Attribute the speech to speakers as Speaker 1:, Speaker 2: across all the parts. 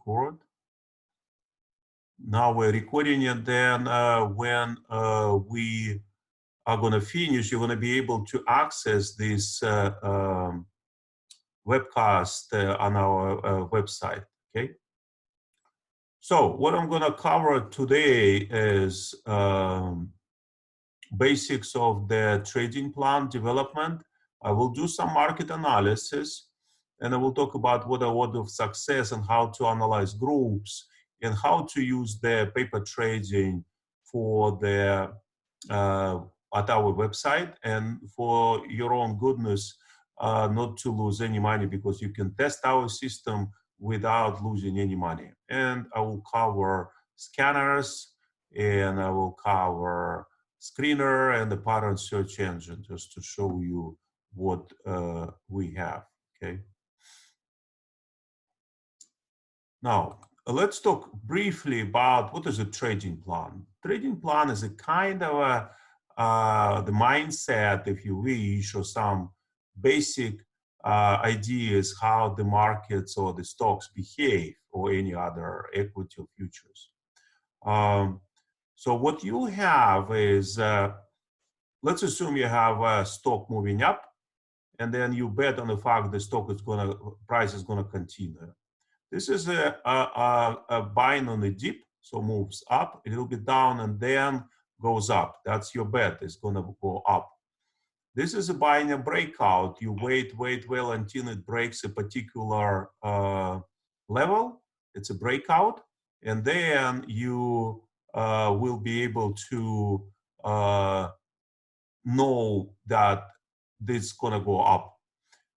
Speaker 1: record. Now we're recording, and then when we are going to finish, you're going to be able to access this webcast on our website, okay? So what I'm going to cover today is basics of the trading plan development. I will do some market analysis, and I will talk about what are word of success and how to analyze groups and how to use the paper trading for the at our website, and for your own goodness, not to lose any money, because you can test our system without losing any money. And I will cover scanners, and I will cover screener and the pattern search engine, just to show you what we have, okay? Now, let's talk briefly about what is a trading plan. Trading plan is a kind of the mindset, if you wish, or some basic ideas how the markets or the stocks behave, or any other equity or futures. So what you have is, let's assume you have a stock moving up, and then you bet on the fact the stock is price is gonna continue. This is a buying on the dip, so moves up, a little bit down, and then goes up. That's your bet, it's gonna go up. This is a buying a breakout. You wait well until it breaks a particular level. It's a breakout, and then you will be able to know that this is gonna go up.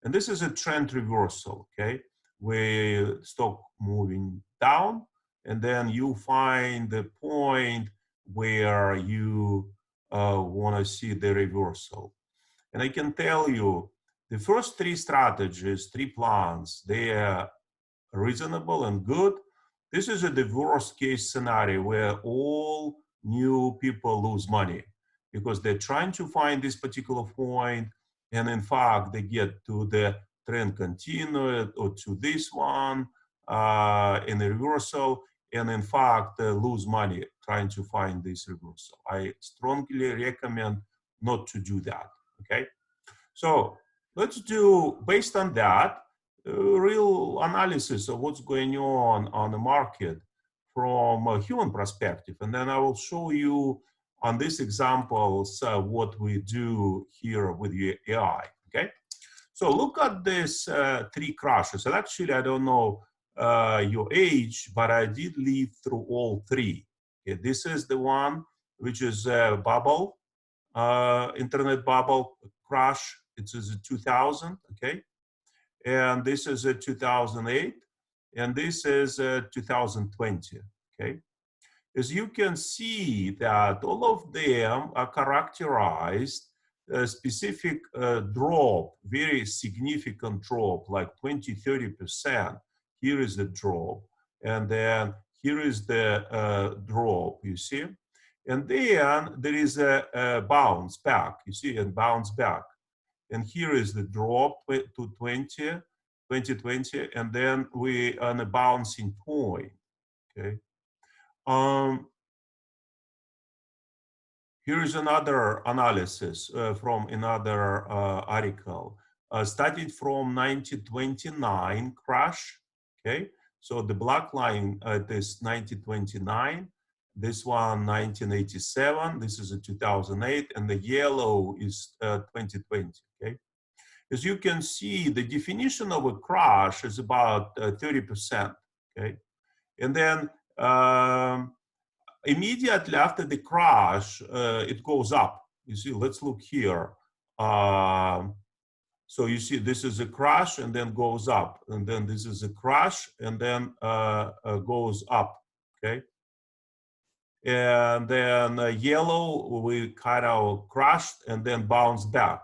Speaker 1: And this is a trend reversal, okay? Where stock moving down, and then you find the point where you want to see the reversal. And I can tell you, the first three strategies, three plans, they are reasonable and good. This is the worst case scenario where all new people lose money, because they're trying to find this particular point, and in fact, they get to the trend continue or to this one in the reversal, and in fact lose money trying to find this reversal. I strongly recommend not to do that, okay? So let's do, based on that, real analysis of what's going on the market from a human perspective, and then I will show you on these examples what we do here with the AI, okay? So look at these three crashes. And actually, I don't know your age, but I did live through all three. Okay, this is the one which is bubble, internet bubble crash. It is 2000, okay? And this is 2008, and this is 2020, okay? As you can see that all of them are characterized a specific drop, very significant drop, like 20–30%. Here is the drop, and then here is the drop, you see? And then there is a bounce back, you see, and bounce back. And here is the drop to 2020, and then we on a bouncing point, okay? Here is another analysis from another article. Started from 1929 crash, okay? So the black line is 1929, this one 1987, this is a 2008, and the yellow is 2020, okay? As you can see, the definition of a crash is about 30%, okay? And then immediately after the crash, it goes up. You see, let's look here. So you see, this is a crash and then goes up, and then this is a crash and then goes up, okay? And then yellow, we kind of crashed and then bounced back.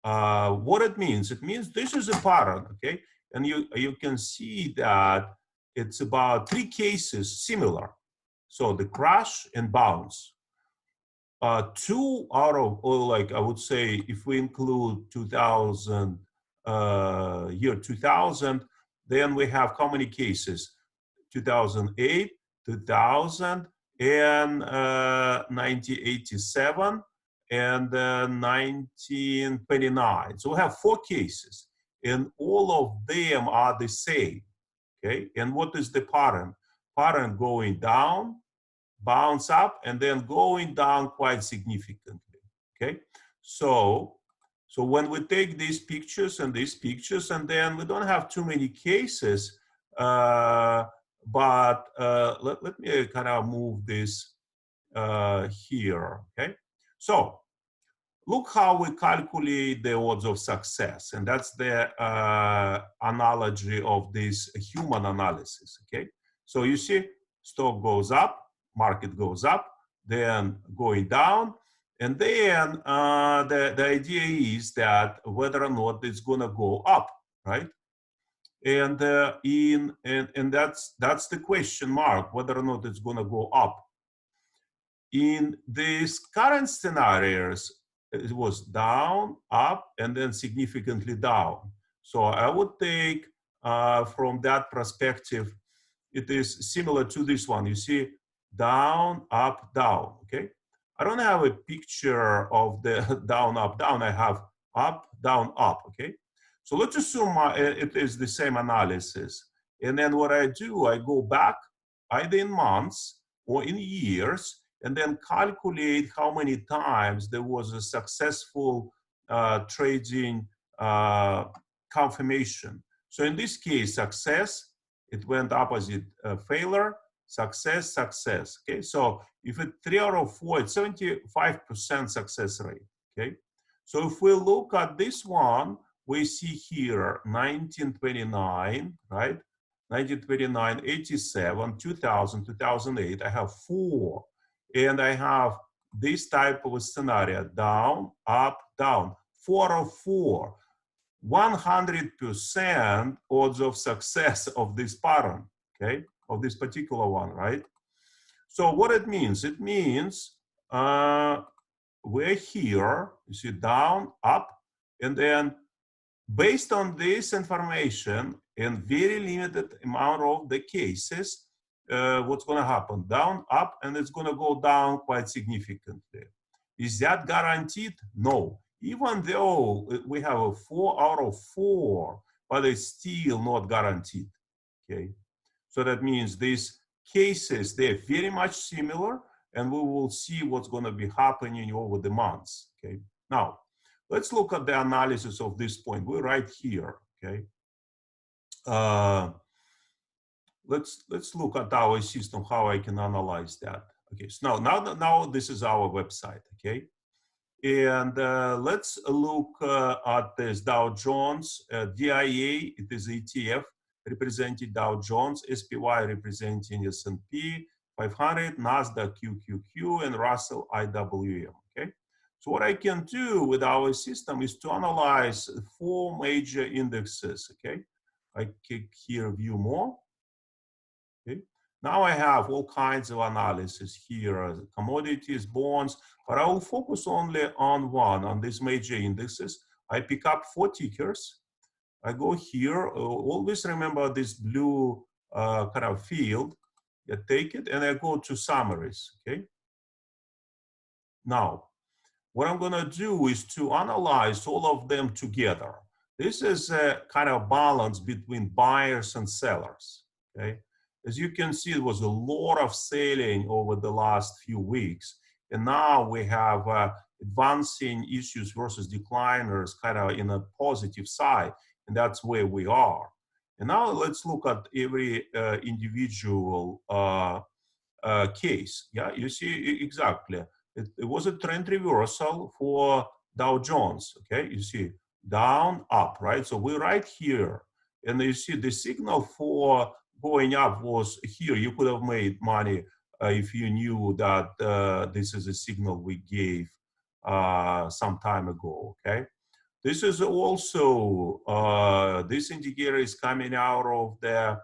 Speaker 1: What it means this is a pattern, okay? And you can see that it's about three cases similar. So the crash and bounce. Two out of, or like I would say, if we include 2000, year 2000, then we have how many cases? 2008, 2000, and 1987, and 1929. So we have 4 cases, and all of them are the same. Okay, and what is the pattern? Pattern going down, bounce up, and then going down quite significantly. Okay, so when we take these pictures, and then we don't have too many cases, but let me kind of move this here. Okay, so look how we calculate the odds of success, and that's the analogy of this human analysis. Okay, so you see, stock goes up, market goes up, then going down, and then the idea is that whether or not it's going to go up, right? And that's the question mark, whether or not it's going to go up. In these current scenarios, it was down, up, and then significantly down. So I would take from that perspective, it is similar to this one. You see, down, up, down. Okay, I don't have a picture of the down, up, down. I have up, down, up. Okay, so let's assume it is the same analysis. And then what I do, I go back either in months or in years, and then calculate how many times there was a successful trading confirmation. So in this case, success, it went opposite failure, success, success. Okay, so if it's 3 out of 4, it's 75% success rate. Okay, so if we look at this one, we see here 1929, right? 1929, 87, 2000, 2008. I have 4. And I have this type of a scenario, down, up, down, 4 of 4, 100% odds of success of this pattern, okay, of this particular one, right? So what it means? It means we're here, you see, down, up, and then based on this information and very limited amount of the cases, what's going to happen? Down, up, and it's going to go down quite significantly. Is that guaranteed? No. Even though we have a 4 out of 4, but it's still not guaranteed. Okay, so that means these cases, they're very much similar, and we will see what's going to be happening over the months. Okay, now let's look at the analysis of this point. We're right here. Okay. Let's look at our system, how I can analyze that. Okay, so now this is our website, okay? And let's look at this Dow Jones, DIA, it is ETF, representing Dow Jones, SPY representing S&P 500, NASDAQ QQQ, and Russell IWM, okay? So what I can do with our system is to analyze 4 major indexes, okay? I click here, view more. Okay. Now I have all kinds of analysis here, commodities, bonds, but I will focus only on one, on these major indexes. I pick up 4 tickers. I go here, always remember this blue kind of field. I take it and I go to summaries, okay? Now, what I'm gonna do is to analyze all of them together. This is a kind of balance between buyers and sellers, okay? As you can see, it was a lot of selling over the last few weeks. And now we have advancing issues versus decliners kind of in a positive side. And that's where we are. And now let's look at every individual case. Yeah, you see exactly. It was a trend reversal for Dow Jones. Okay, you see down, up, right? So we're right here. And you see the signal for going up was here. You could have made money if you knew that this is a signal we gave some time ago, okay? This is also, this indicator is coming out of the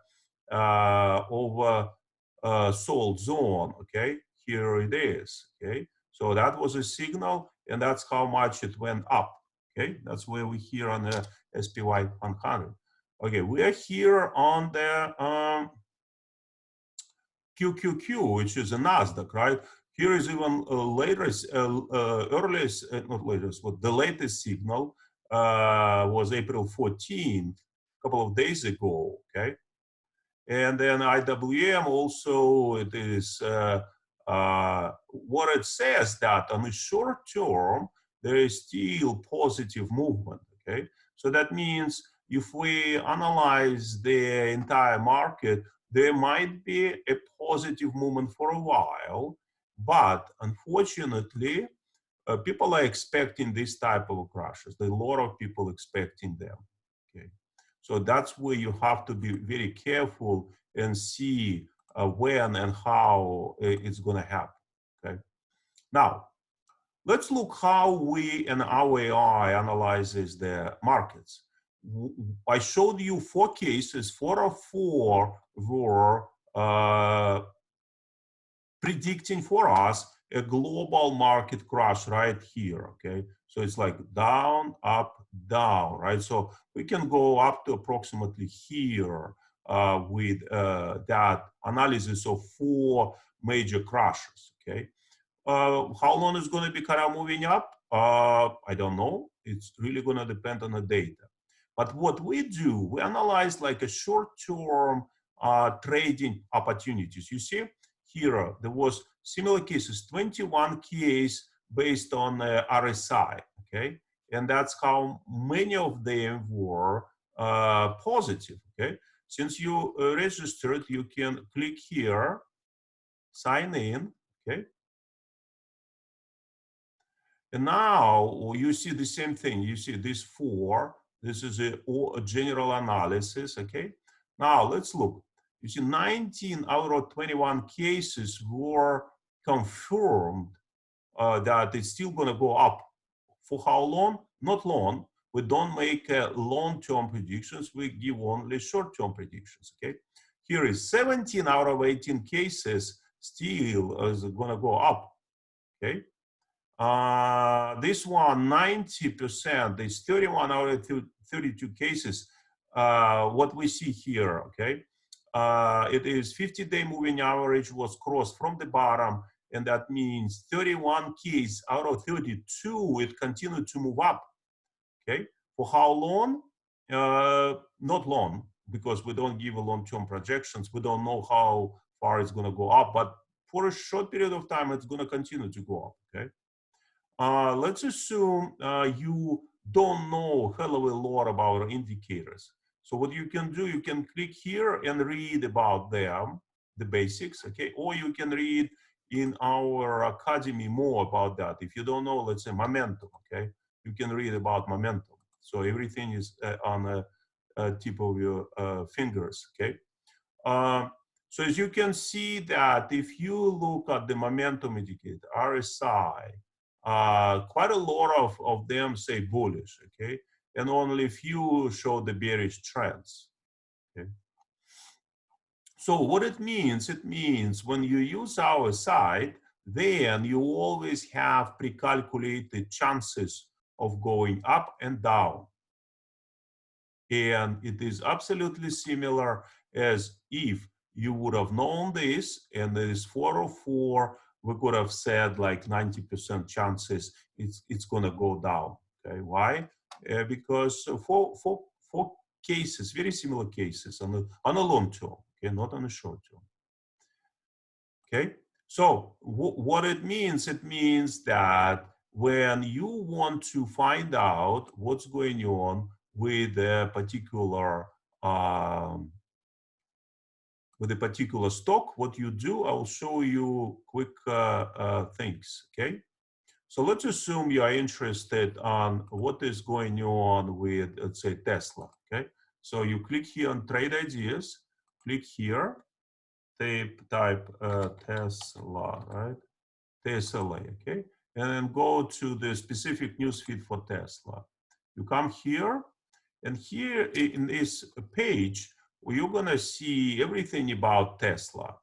Speaker 1: sold zone, okay? Here it is, okay? So that was a signal, and that's how much it went up, okay? That's where we're here on the SPY 100. Okay, we are here on the QQQ, which is a Nasdaq, right? Here is even earliest, not latest, but the latest signal was April 14th, a couple of days ago, okay? And then IWM also, it is what it says that on the short term, there is still positive movement, okay? So that means if we analyze the entire market, there might be a positive movement for a while, but unfortunately, people are expecting this type of crashes. There are a lot of people expecting them, okay? So that's where you have to be very careful and see when and how it's going to happen, okay? Now, let's look how we and our AI analyzes the markets. I showed you 4 cases. 4 of 4 were predicting for us a global market crash right here, okay? So it's like down, up, down, right? So we can go up to approximately here with that analysis of 4 major crashes, okay? How long is going to be kind of moving up? I don't know. It's really going to depend on the data. But what we do, we analyze like a short-term trading opportunities. You see here, there was similar cases, 21 case based on RSI, okay? And that's how many of them were positive, okay? Since you registered, you can click here, sign in, okay? And now you see the same thing. You see these 4. This is a general analysis, okay? Now let's look. You see 19 out of 21 cases were confirmed that it's still going to go up. For how long? Not long. We don't make long-term predictions. We give only short-term predictions, okay? Here is 17 out of 18 cases still is going to go up, okay? This one, 90%, there's 31 out of 32 cases. What we see here, okay? It is 50-day moving average was crossed from the bottom, and that means 31 case out of 32, it continued to move up, okay? For how long? Not long, because we don't give a long-term projections. We don't know how far it's gonna go up, but for a short period of time, it's gonna continue to go up, okay? Let's assume you don't know a hell of a lot about indicators. So what you can do, you can click here and read about them, the basics, okay? Or you can read in our academy more about that. If you don't know, let's say momentum, okay? You can read about momentum. So everything is on the tip of your fingers, okay? So as you can see that if you look at the momentum indicator, RSI, quite a lot of them say bullish, okay? And only few show the bearish trends, okay? So what it means when you use our site, then you always have pre-calculated chances of going up and down. And it is absolutely similar as if you would have known this, and there is 404, we could have said like 90% chances it's going to go down. Okay, why? Because for cases, very similar cases on a long term, okay, not on a short term. Okay, so what it means that when you want to find out what's going on with a particular stock, what you do, I'll show you quick things, okay? So let's assume you are interested on what is going on with, let's say, Tesla, okay? So you click here on Trade Ideas, click here, type Tesla, right? TSLA, okay? And then go to the specific newsfeed for Tesla. You come here, and here in this page, you're gonna see everything about Tesla.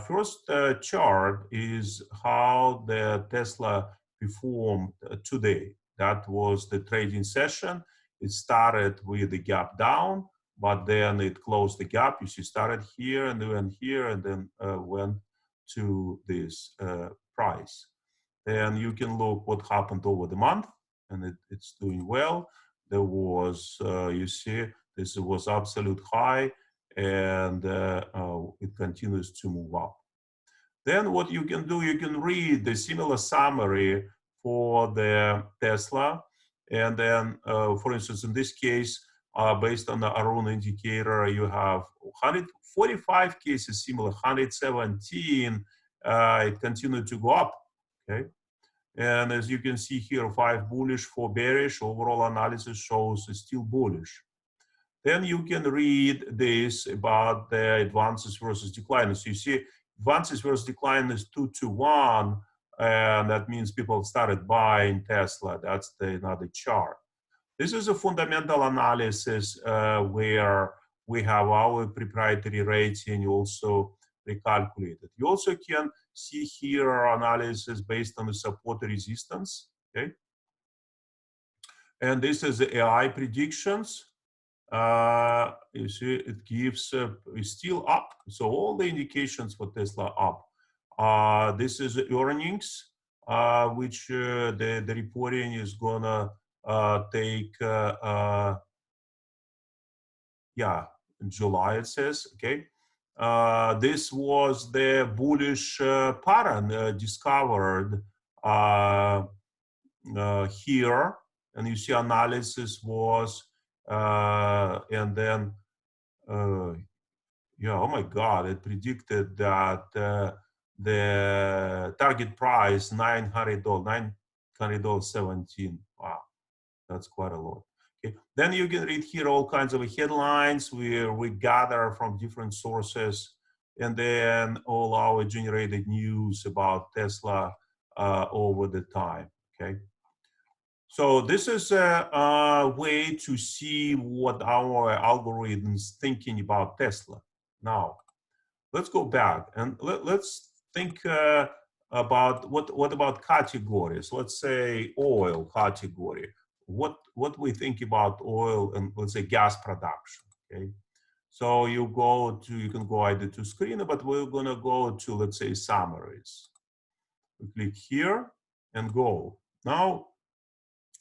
Speaker 1: First chart is how the Tesla performed today. That was the trading session. It started with the gap down, but then it closed the gap. You see, started here and went here and then went to this price. Then you can look what happened over the month, and it's doing well. There was, you see, this was absolute high, and it continues to move up. Then what you can do, you can read the similar summary for the Tesla. And then, for instance, in this case, based on the Arun indicator, you have 145 cases similar, 117, it continued to go up, okay? And as you can see here, 5 bullish, 4 bearish, overall analysis shows it's still bullish. Then you can read this about the advances versus decliners. You see, advances versus decliners 2 to 1, and that means people started buying Tesla. That's another chart. This is a fundamental analysis where we have our proprietary rating also recalculated. You also can see here analysis based on the support resistance, okay? And this is the AI predictions. You see, it gives, it's still up. So all the indications for Tesla up. This is earnings, which the reporting is gonna take, yeah, in July it says, okay. This was the bullish pattern discovered here, and you see analysis was, and then, yeah, oh my God, it predicted that the target price $900, $917. Wow, that's quite a lot. Okay. Then you can read here all kinds of headlines where we gather from different sources, and then all our generated news about Tesla over the time. Okay. So this is a way to see what our algorithms thinking about Tesla. Now, let's go back and let's think about what about categories. Let's say oil category. What we think about oil and let's say gas production. Okay, so you can go either to screen, but we're gonna go to, let's say, summaries. We click here and go. Now,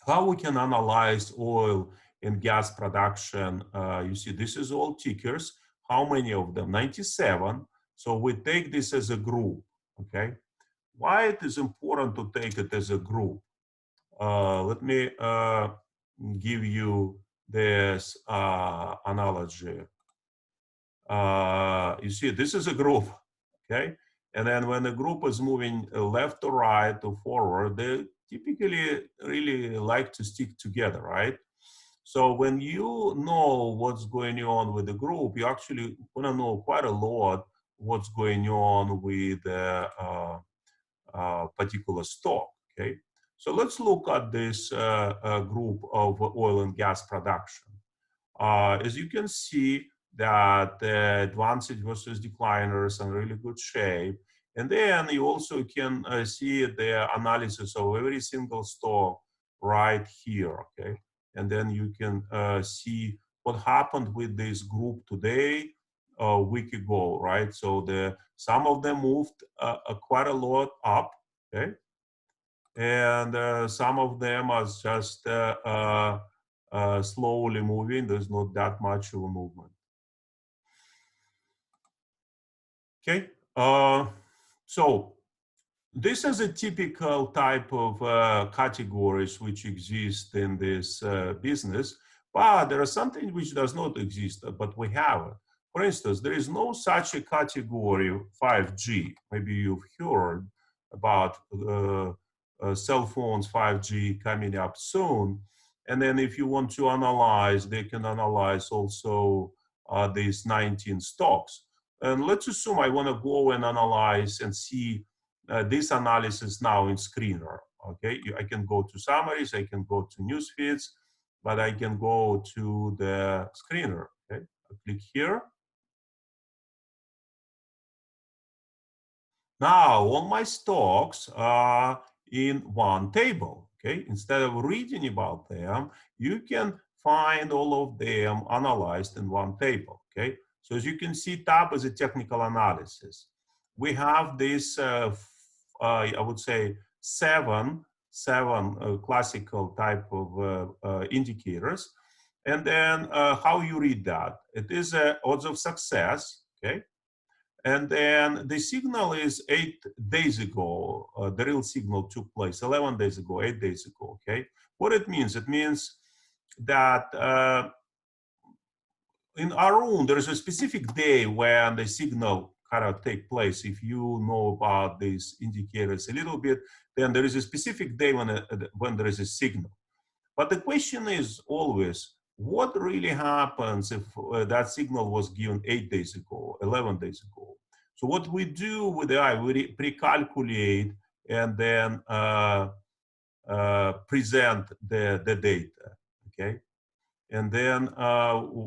Speaker 1: how we can analyze oil and gas production? You see, this is all tickers. How many of them? 97. So we take this as a group, okay? Why it is important to take it as a group? Let me give you this analogy. You see, this is a group, okay? And then when the group is moving left to right or forward, they typically really like to stick together, right? So when you know what's going on with the group, you actually want to know quite a lot what's going on with a particular stock, okay? So let's look at this group of oil and gas production. As you can see, that advantage versus decliners are in really good shape. And then you also can see the analysis of every single stock right here, okay? And then you can see what happened with this group today, a week ago, right? So some of them moved quite a lot up, okay? And some of them are just slowly moving. There's not that much of a movement. Okay, so this is a typical type of categories which exist in this business, but there is something which does not exist, but we have it. For instance, there is no such a category 5G. Maybe you've heard about cell phones 5G coming up soon. And then if you want to analyze, they can analyze also these 19 stocks. And let's assume I want to go and analyze and see this analysis now in Screener. Okay, I can go to summaries, I can go to news feeds, but I can go to the Screener. Okay, I click here. Now all my stocks are in one table. Okay, instead of reading about them, you can find all of them analyzed in one table, okay? So as you can see, tab is a technical analysis. We have this, I would say, seven classical type of indicators. And then how you read that? It is odds of success, okay? And then the signal is 8 days ago. The real signal took place 11 days ago, 8 days ago, okay? What it means? It means that in our room, there is a specific day when the signal kind of take place. If you know about these indicators a little bit, then there is a specific day when there is a signal. But the question is always, what really happens if that signal was given 8 days ago, 11 days ago? So what we do with the AI, we pre-calculate and then present the data, okay? And then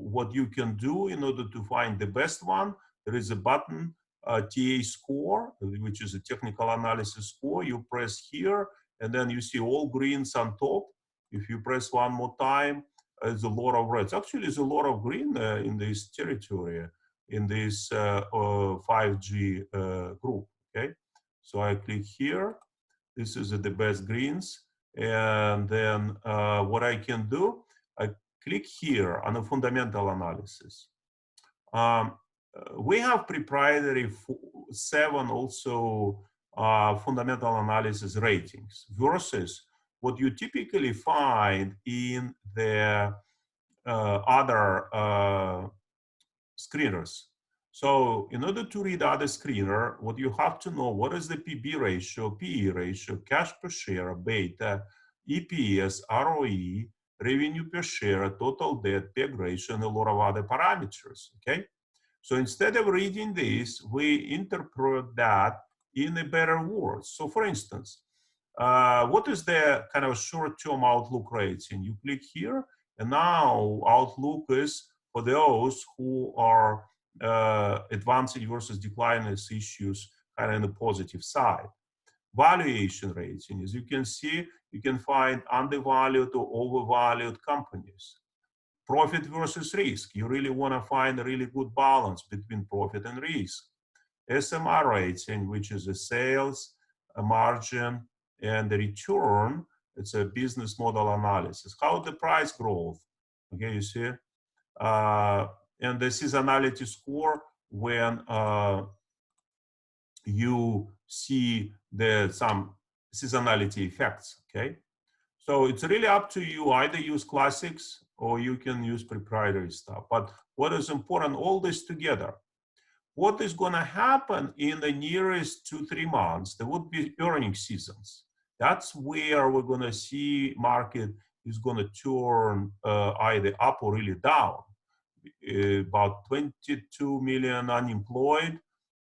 Speaker 1: what you can do in order to find the best one, there is a button, TA score, which is a technical analysis score. You press here, and then you see all greens on top. If you press one more time, there's a lot of reds. Actually, there's a lot of green in this territory, in this 5G group, okay? So I click here. This is the best greens. And then what I can do, I click here on a fundamental analysis. We have proprietary 7 also fundamental analysis ratings versus what you typically find in the other screeners. So in order to read other screener, what you have to know, what is the PB ratio, PE ratio, cash per share, beta, EPS, ROE, revenue per share, total debt, PEG ratio, and a lot of other parameters, okay? So instead of reading this, we interpret that in a better words. So for instance, what is the kind of short-term outlook rating? You click here, and now outlook is for those who are advancing versus declining issues kind of on the positive side. Valuation rating, as you can see, you can find undervalued or overvalued companies. Profit versus risk, you really want to find a really good balance between profit and risk. SMR rating, which is a sales, a margin, and the return, it's a business model analysis. How the price growth, okay, you see? And the seasonality score when you see some seasonality effects, okay? So it's really up to you, either use classics or you can use proprietary stuff. But what is important, all this together, what is gonna happen in the nearest 2-3 months, there would be earnings seasons. That's where we're gonna see market is gonna turn either up or really down. About 22 million unemployed.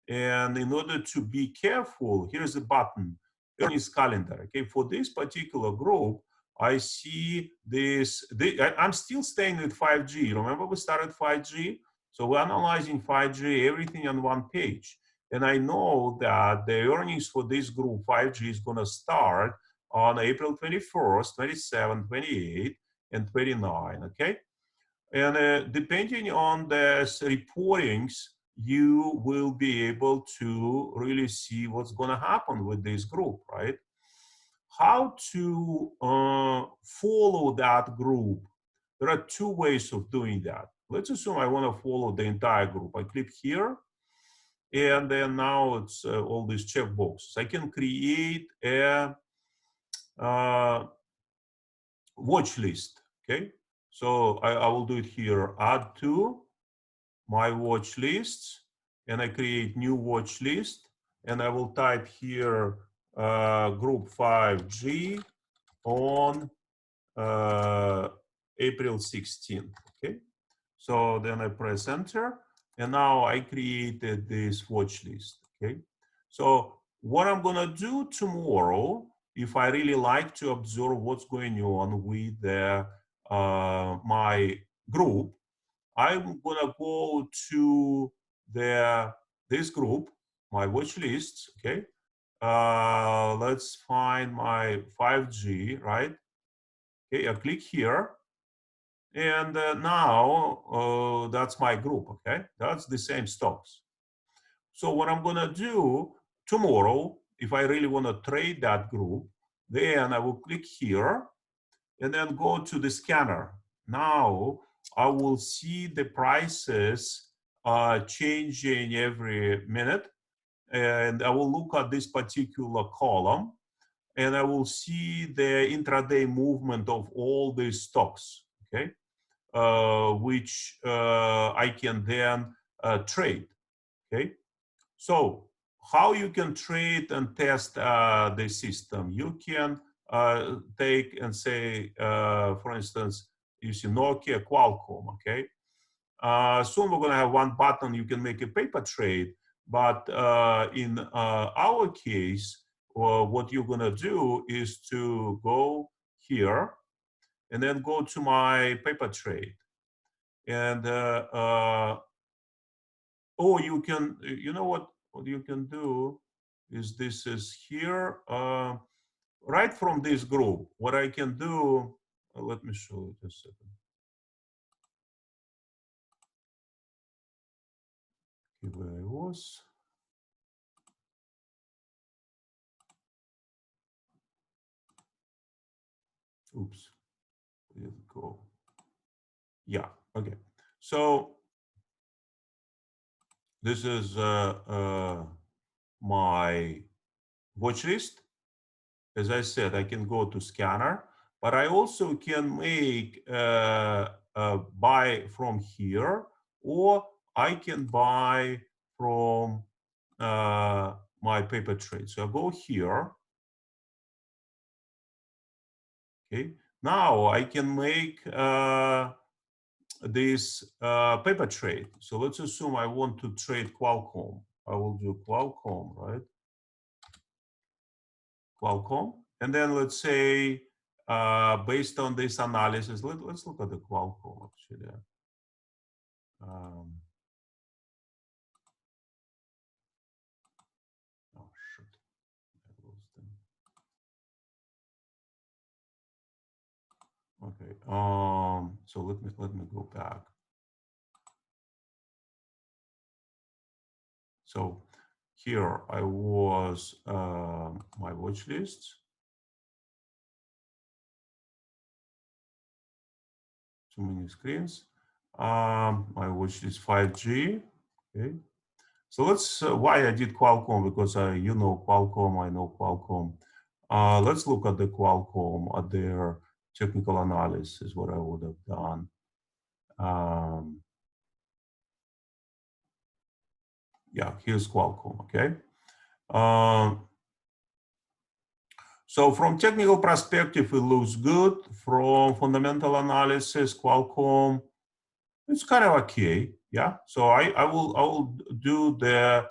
Speaker 1: And in order to be careful, here's a button, earnings calendar. Okay, for this particular group, I see this, I'm still staying with 5G. Remember we started 5G? So we're analyzing 5G, everything on one page. And I know that the earnings for this group, 5G, is gonna start on April 21st, 27, 28, and 29, okay? And depending on the reportings, you will be able to really see what's going to happen with this group, right? How to follow that group? There are 2 ways of doing that. Let's assume I want to follow the entire group. I click here, and then now it's all these checkboxes. I can create a watch list, okay? So I will do it here, add to my watch lists, and I create new watch list, and I will type here group 5G on April 16th, okay? So then I press enter, and now I created this watch list, okay? So what I'm gonna do tomorrow, if I really like to observe what's going on with my group, I'm gonna go to this group, my watch lists, okay? Let's find my 5G, right? Okay, I click here, And now that's my group, okay? That's the same stocks. So what I'm gonna do tomorrow, if I really wanna trade that group, then I will click here and then go to the scanner. Now I will see the prices changing every minute, and I will look at this particular column, and I will see the intraday movement of all these stocks, okay, which I can then trade, okay. So how you can trade and test the system? You can take and say, for instance, you see Nokia, Qualcomm, okay? Soon we're going to have one button, you can make a paper trade, but in our case, what you're going to do is to go here and then go to my paper trade. And or you can, you know what you can do is this is here, right from this group. What I can do, let me show you just a second. Okay, where I was. Oops, where did it go? Yeah, okay. So this is my watch list. As I said, I can go to scanner, but I also can make a buy from here, or I can buy from my paper trade. So I go here. Okay. Now I can make this paper trade. So let's assume I want to trade Qualcomm. I will do Qualcomm, right? Qualcomm. And then let's say, based on this analysis, let's look at the Qualcomm actually. Um, oh shit, I lost them. Okay. So let me go back. So here I was my watch list. Too many screens. My watch list 5G. Okay. So let's why I did Qualcomm, because you know Qualcomm, I know Qualcomm. Let's look at the Qualcomm at their technical analysis. What I would have done. Yeah, here's Qualcomm. Okay. So from technical perspective, it looks good. From fundamental analysis, Qualcomm, it's kind of okay. Yeah. So I will do the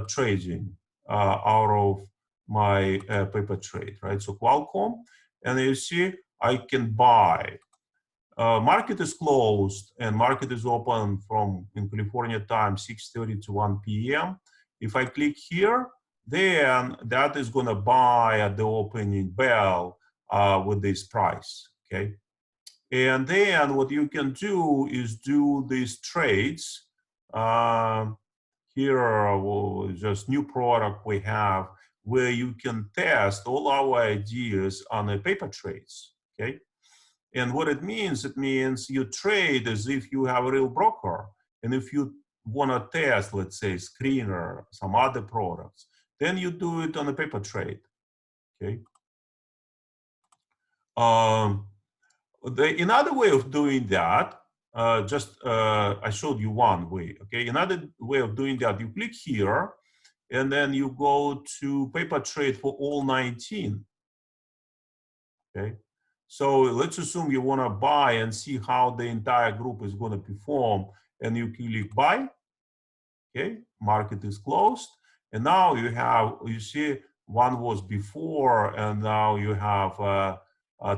Speaker 1: trading out of my paper trade, right? So Qualcomm, and you see I can buy. Market is closed and market is open from in California time 6:30 to 1 p.m. If I click here, then that is going to buy at the opening bell with this price. Okay. And then what you can do is do these trades. Here are just new product we have where you can test all our ideas on the paper trades. Okay. And what it means you trade as if you have a real broker. And if you want to test, let's say, screener, some other products, then you do it on a paper trade. Okay. Another way of doing that, I showed you one way. Okay. Another way of doing that, you click here, and then you go to paper trade for all 19. Okay. So let's assume you want to buy and see how the entire group is going to perform, and you click buy. Okay, market is closed, and now you see one was before, and now you have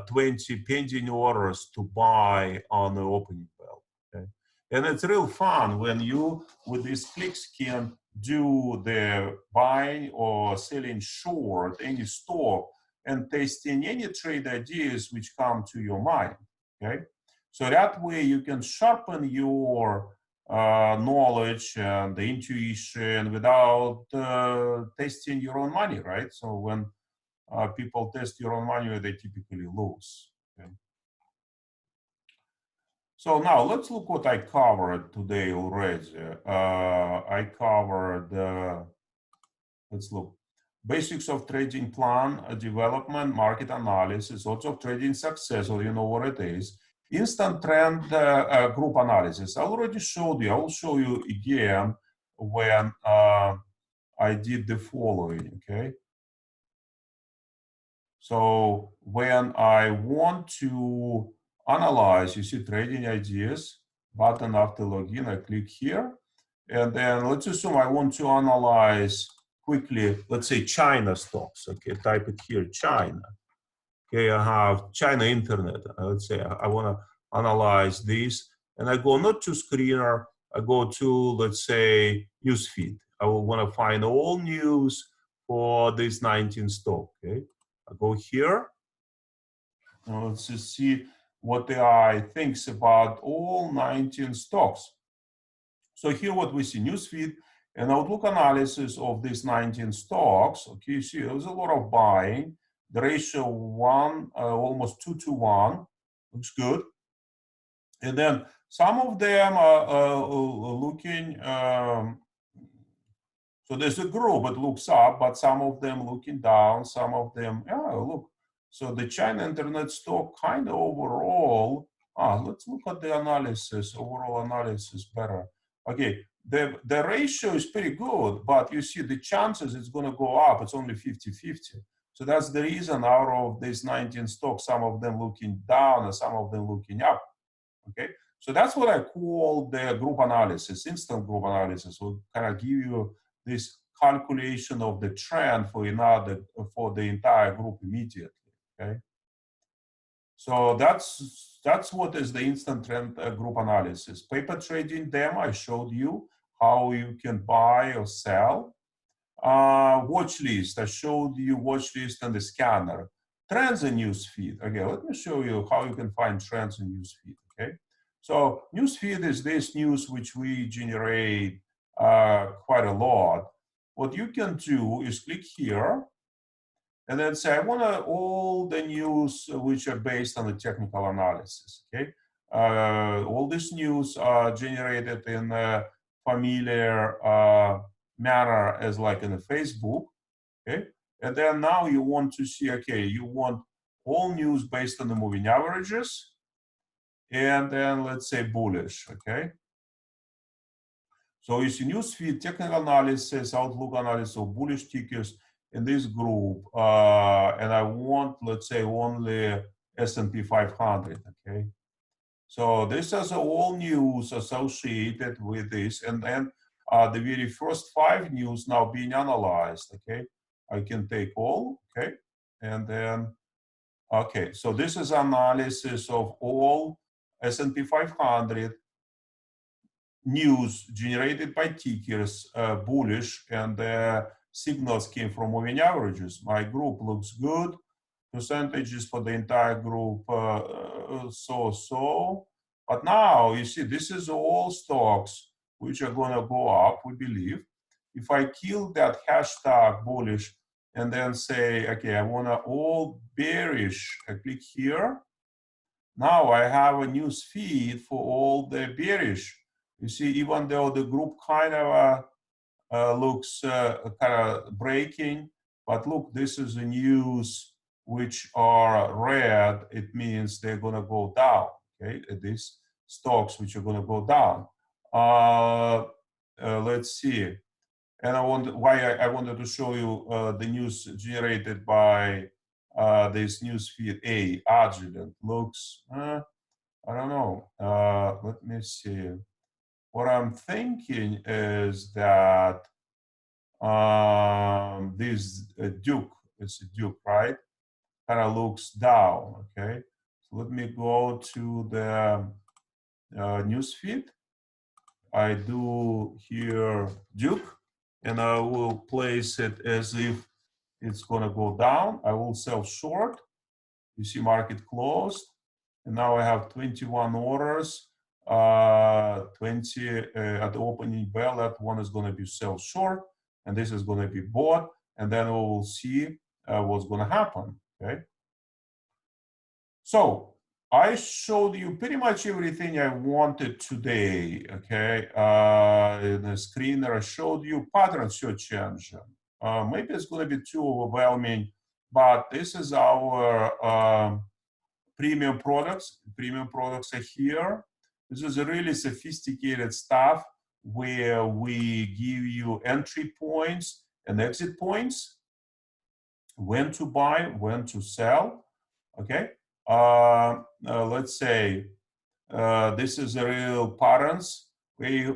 Speaker 1: 20 pending orders to buy on the opening bell. Okay, and it's real fun when you with these clicks can do the buying or selling short any stock and testing any trade ideas which come to your mind. Okay, So that way you can sharpen your knowledge and the intuition without testing your own money, right? So when people test your own money, they typically lose. Okay? So now let's look what I covered today already. I covered, let's look, basics of trading plan development, market analysis, odds of trading success, or you know what it is. Instant trend group analysis. I already showed you. I will show you again when I did the following, okay? So when I want to analyze, you see trading ideas button after login, I click here. And then let's assume I want to analyze quickly, let's say China stocks. Okay, type it here, China. Okay, I have China internet. Let's say I want to analyze this. And I go not to screener, I go to, let's say, newsfeed. I will want to find all news for this 19 stock. Okay, I go here. Now let's just see what the AI thinks about all 19 stocks. So here what we see, newsfeed and outlook analysis of these 19 stocks. Okay, you see there's a lot of buying. The ratio almost 2 to 1, looks good. And then some of them are looking, so there's a group that looks up, but some of them looking down, some of them, look. So the China internet stock kind of overall, let's look at the analysis, overall analysis better. Okay, the ratio is pretty good, but you see the chances it's going to go up, it's only 50-50. So that's the reason out of these 19 stocks, some of them looking down and some of them looking up. Okay, so that's what I call the group analysis, instant group analysis. Will kind of give you this calculation of the trend for the entire group immediately. Okay, so that's what is the instant trend group analysis. Paper trading demo, I showed you how you can buy or sell. Watch list, I showed you watch list and the scanner. Trends and newsfeed. Okay, let me show you how you can find trends in newsfeed. Okay, so newsfeed is this news which we generate quite a lot. What you can do is click here and then say, I want all the news which are based on the technical analysis. Okay, all this news are generated in a familiar manner as like in a Facebook. Okay, and then now you want to see, okay, you want all news based on the moving averages, and then let's say bullish. Okay, so you see newsfeed, technical analysis, outlook analysis of bullish tickers in this group, and I want, let's say, only S&P 500. Okay, so this is all news associated with this, and then the very first 5 news now being analyzed. Okay, I can take all, okay, and then, okay, so this is analysis of all S&P 500 news generated by tickers, bullish, and signals came from moving averages. My group looks good. Percentages for the entire group, so. But now, you see, this is all stocks which are going to go up, we believe. If I kill that hashtag bullish and then say, okay, I want to all bearish, I click here. Now I have a news feed for all the bearish. You see, even though the group kind of looks kind of breaking, but look, this is the news which are red. It means they're going to go down. Okay, these stocks which are going to go down. Let's see. And I wanted to show you the news generated by this news feed. Agilent looks, I don't know. Let me see. What I'm thinking is that this Duke, it's a Duke, right? Kind of looks down. Okay, so let me go to the news feed. I do here Duke, and I will place it as if it's going to go down. I will sell short. You see market closed. and now I have 21 orders, 20 at the opening bell. That one is going to be sell short, and this is going to be bought, and then we will see what's going to happen. Okay. So I showed you pretty much everything I wanted today. Okay. In the screener, I showed you pattern search engine. Maybe it's going to be too overwhelming, but this is our premium products. Premium products are here. This is a really sophisticated stuff where we give you entry points and exit points, when to buy, when to sell. Okay. Let's say this is a real patterns. We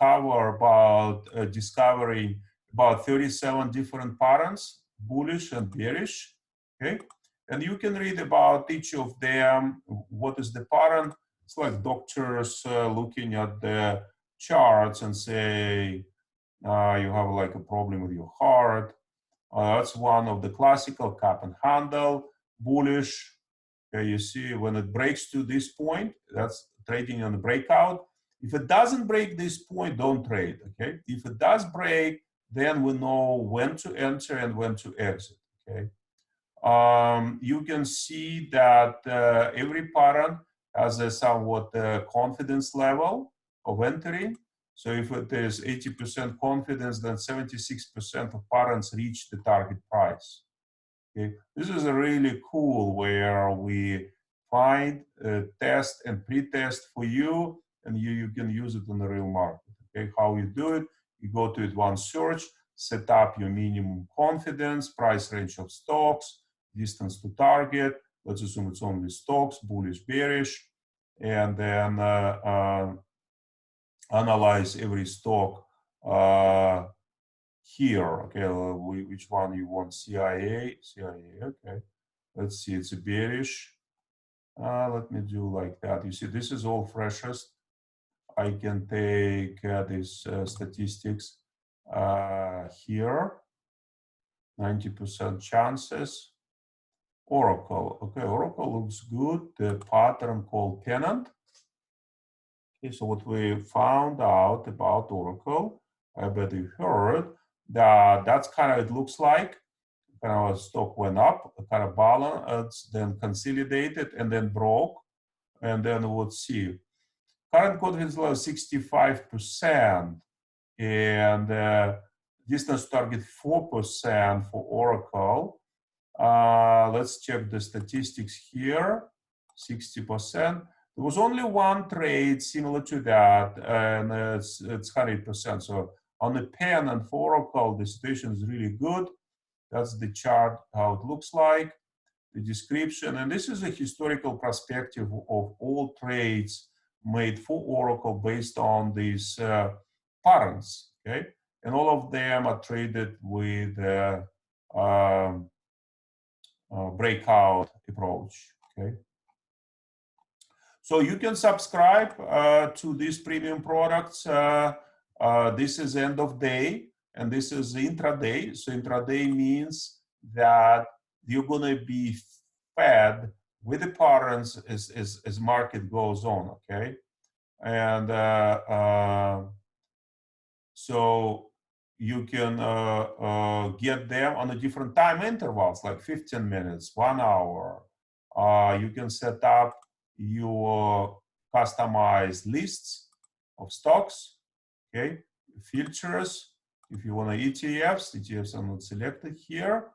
Speaker 1: cover about discovering about 37 different patterns, bullish and bearish. Okay, and you can read about each of them. What is the pattern? It's like doctors looking at the charts and say you have like a problem with your heart. That's one of the classical cup and handle, bullish. Okay, you see when it breaks to this point, that's trading on the breakout. If it doesn't break this point, don't trade. Okay, if it does break, then we know when to enter and when to exit. Okay, you can see that every pattern has a somewhat confidence level of entering. So if it is 80% confidence, then 76% of patterns reach the target price. Okay, this is a really cool where we find, test and pre-test for you, and you can use it in the real market. Okay, how you do it? You go to advanced search, set up your minimum confidence, price range of stocks, distance to target. Let's assume it's only stocks, bullish, bearish, and then analyze every stock here. Okay, which one you want? CIA, okay. Let's see, it's a bearish. Let me do like that. You see, this is all freshest. I can take these statistics here, 90% chances. Oracle, okay, Oracle looks good. The pattern called tenant. Okay, so what we found out about Oracle, I bet you heard that that's kind of it looks like. Kind of stock went up, kind of balance, then consolidated, and then broke, and then we'll see. Current confidence level 65%, and distance target 4% for Oracle. Let's check the statistics here. 60%. There was only one trade similar to that, and it's 100%. So on the pen and for Oracle, the situation is really good. That's the chart, how it looks like, the description. And this is a historical perspective of all trades made for Oracle based on these patterns, okay? And all of them are traded with breakout approach, okay? So you can subscribe to these premium products. This is end of day, and this is intraday. So intraday means that you're going to be fed with the patterns as market goes on, okay? And so you can get them on a different time intervals, like 15 minutes, 1 hour. You can set up your customized lists of stocks, okay? Filters, if you want ETFs are not selected here.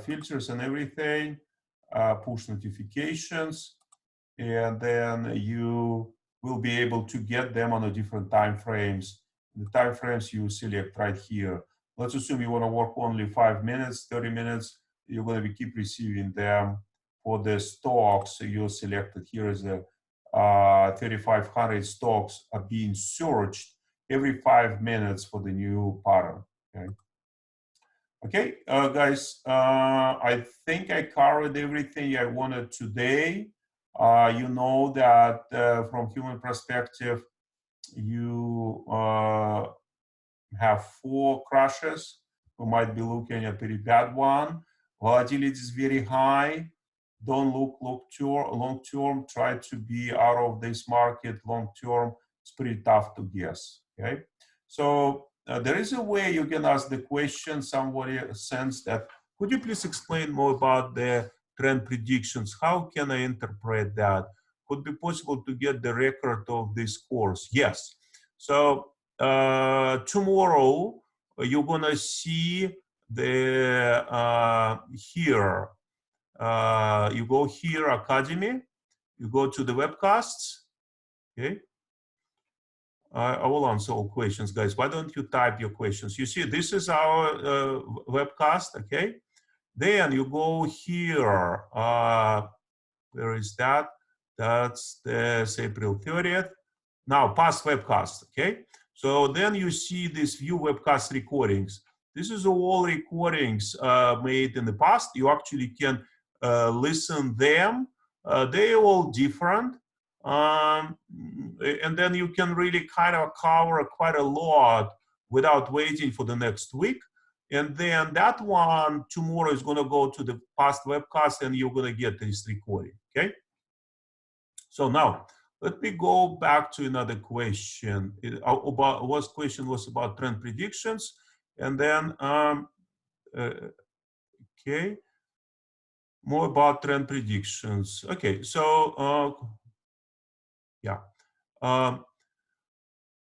Speaker 1: Filters and everything, push notifications, and then you will be able to get them on a different time frames. The time frames you select right here. Let's assume you want to work only 5 minutes, 30 minutes. You're going to keep receiving them for the stocks you selected. Here is the 3,500 stocks are being searched every 5 minutes for the new pattern. Okay. Okay, guys, I think I covered everything I wanted today. You know that from human perspective, you have 4 crashes. We might be looking at a pretty bad one. Volatility is very high. don't look long term. Try to be out of this market long term. It's pretty tough to guess. Okay, so there is a way you can ask the question. Somebody sends that. Could you please explain more about the trend predictions? How can I interpret that? Could be possible to get the record of this course? Yes. So tomorrow you're gonna see the here. You go here, Academy. You go to the webcasts. Okay. I will answer all questions, guys. Why don't you type your questions? You see, this is our webcast. Okay. Then you go here. Where is that? That's April 30th. Now, past webcast, okay? So then you see this view webcast recordings. This is all recordings made in the past. You actually can listen them. They're all different. And then you can really kind of cover quite a lot without waiting for the next week. And then that one tomorrow is going to go to the past webcast and you're going to get this recording, okay? So now, let me go back to another question. Question was about trend predictions. And then, okay, more about trend predictions. Okay, so, yeah.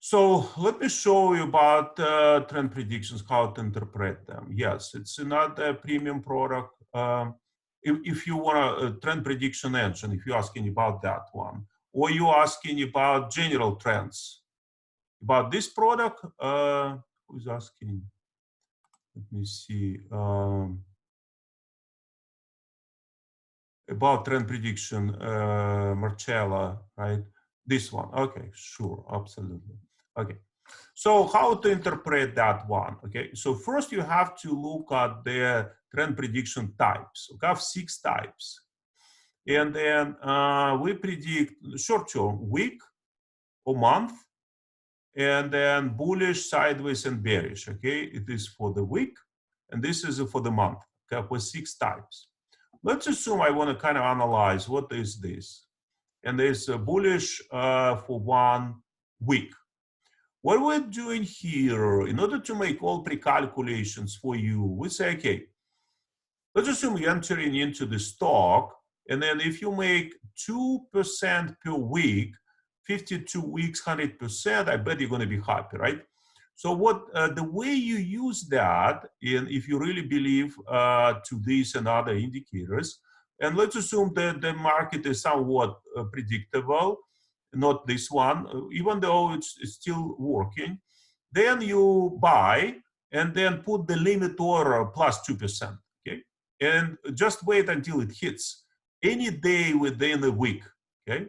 Speaker 1: So let me show you about trend predictions, how to interpret them. Yes, it's another premium product. If you want a trend prediction engine, if you're asking about that one, or you're asking about general trends, about this product, who's asking? Let me see. About trend prediction, Marcella, right? This one. Okay, sure, absolutely. Okay. So how to interpret that one? Okay, so first you have to look at the trend prediction types. We have 6 types. And then we predict short-term, week or month, and then bullish, sideways, and bearish. Okay, it is for the week, and this is for the month. Okay, with 6 types. Let's assume I want to kind of analyze what is this. And there's a bullish for 1 week. What we're doing here, in order to make all pre-calculations for you, we say, okay, let's assume you're entering into the stock, and then if you make 2% per week, 52 weeks, 100%, I bet you're going to be happy, right? So what the way you use that, if you really believe to this and other indicators, and let's assume that the market is somewhat predictable, not this one, even though it's still working, then you buy and then put the limit order plus 2%, okay? And just wait until it hits any day within a week, okay?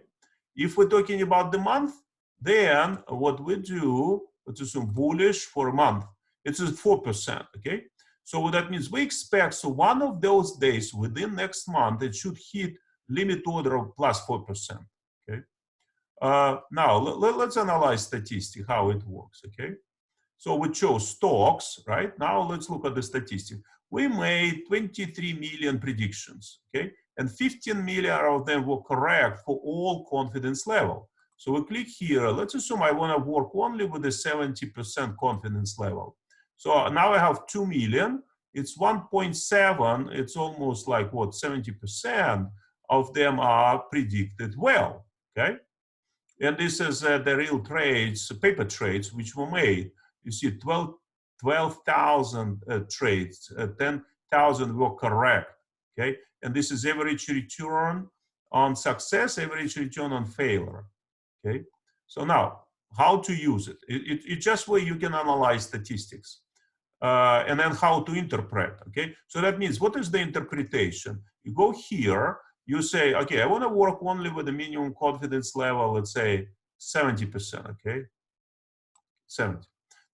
Speaker 1: If we're talking about the month, then what we do, let's assume bullish for a month, it's 4%, okay? So what that means, we expect, so one of those days within next month, it should hit limit order of plus 4%, okay? Now, let's analyze statistics, how it works, okay? So we chose stocks, right? Now let's look at the statistic. We made 23 million predictions, okay? And 15 million of them were correct for all confidence level. So we click here. Let's assume I want to work only with a 70% confidence level. So now I have 2 million. It's 1.7. It's almost like what, 70% of them are predicted well, okay? And this is the real trades, paper trades, which were made. You see 12,000 trades, 10,000 were correct, okay? And this is average return on success, average return on failure, okay? So now, how to use it? It's just where you can analyze statistics. And then how to interpret, okay? So that means, what is the interpretation? You go here, you say, okay, I want to work only with the minimum confidence level, let's say 70%, okay? 70.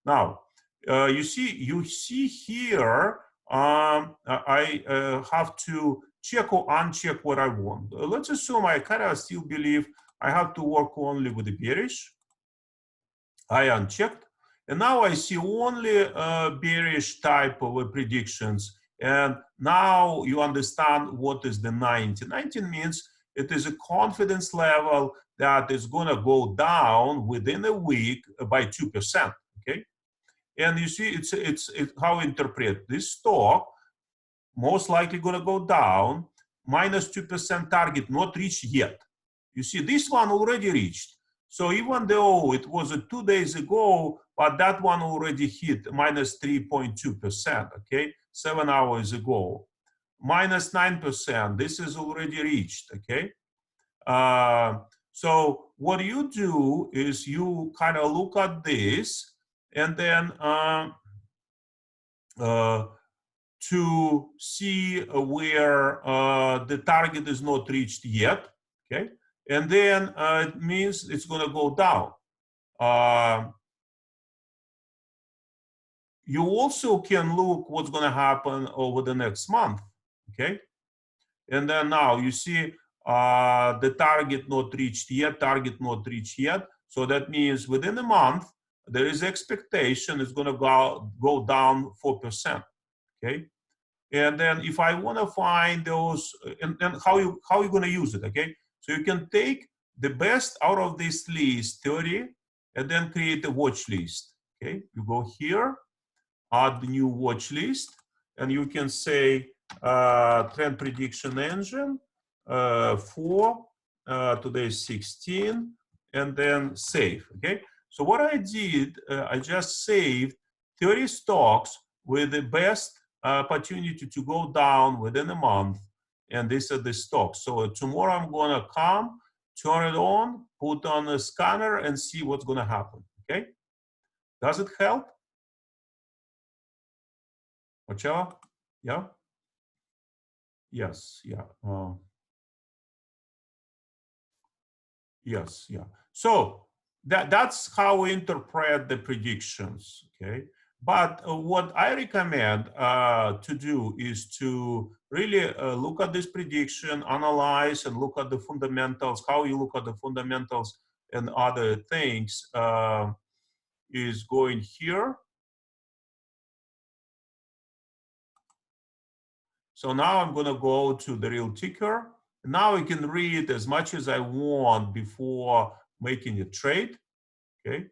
Speaker 1: Now, you see here, I have to check or uncheck what I want. Let's assume I kind of still believe I have to work only with the bearish. I unchecked. And now I see only bearish type of predictions And now you understand what is the 90. 90 means it is a confidence level that is going to go down within a week by 2%. Okay, and you see, it's how I interpret this stock. Most likely going to go down, minus 2% target not reached yet. You see, this one already reached. So even though it was 2 days ago, but that one already hit minus 3.2%, okay, 7 hours ago. Minus 9%, this is already reached, okay? So what you do is you kind of look at this and then to see where the target is not reached yet, okay? And then it means it's going to go down. You also can look what's going to happen over the next month, okay? And then now you see the target not reached yet, target not reached yet. So that means within a month, there is expectation it's going to go down 4%, okay? And then if I want to find those, and how you going to use it, okay? So you can take the best out of this list, 30, and then create a watch list, okay? You go here, add the new watch list, and you can say trend prediction engine for today's 16, and then save, okay? So what I did, I just saved 30 stocks with the best opportunity to go down within a month, and these are the stocks. So tomorrow I'm gonna come, turn it on, put on a scanner, and see what's gonna happen, okay? Does it help? Marcella? Yeah? Yes, yeah. Yes, yeah. So that's how we interpret the predictions, okay? But what I recommend to do is to really look at this prediction, analyze, and look at the fundamentals. How you look at the fundamentals and other things is going here. So now I'm going to go to the real ticker. Now I can read as much as I want before making a trade, okay?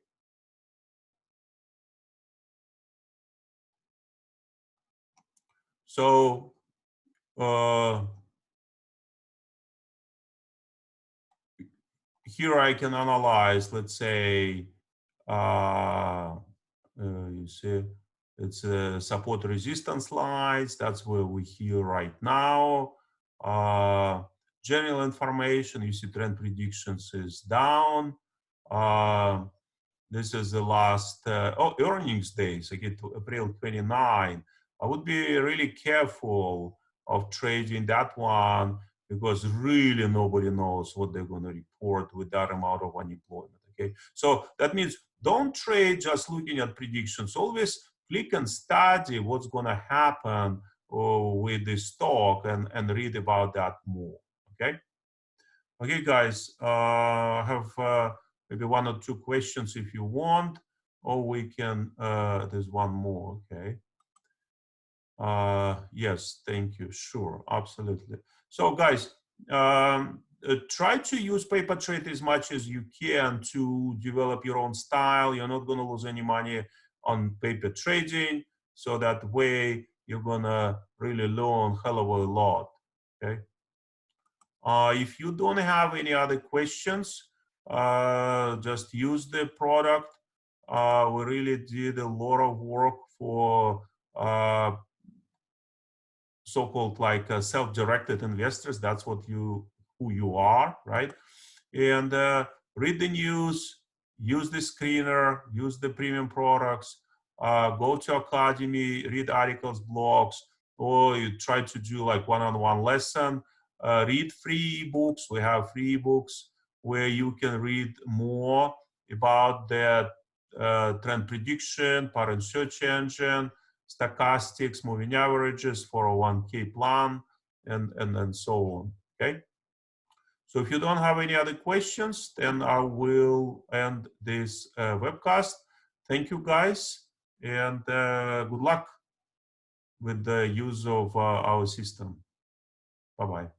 Speaker 1: So here I can analyze, let's say, you see, it's a support resistance lines. That's where we're here right now. General information, you see trend predictions is down. This is the last earnings days, again, to April 29. I would be really careful of trading that one because really nobody knows what they're going to report with that amount of unemployment. Okay, so that means don't trade just looking at predictions. Always click and study what's going to happen with the stock and read about that more. Okay. Okay, guys, I have maybe 1 or 2 questions if you want, or we can, there's one more, okay. Yes, thank you, sure, absolutely. So guys, try to use paper trade as much as you can to develop your own style. You're not gonna lose any money on paper trading, so that way you're gonna really learn hell of a lot, okay. If you don't have any other questions, just use the product. We really did a lot of work for so-called like self-directed investors. That's what who you are, right? And read the news, use the screener, use the premium products, go to Academy, read articles, blogs, or you try to do like one-on-one lesson. Read free books. We have free books where you can read more about the trend prediction, parent search engine, stochastics, moving averages, 401k plan, and so on. Okay. So if you don't have any other questions, then I will end this webcast. Thank you, guys, and good luck. with the use of our system. Bye-bye.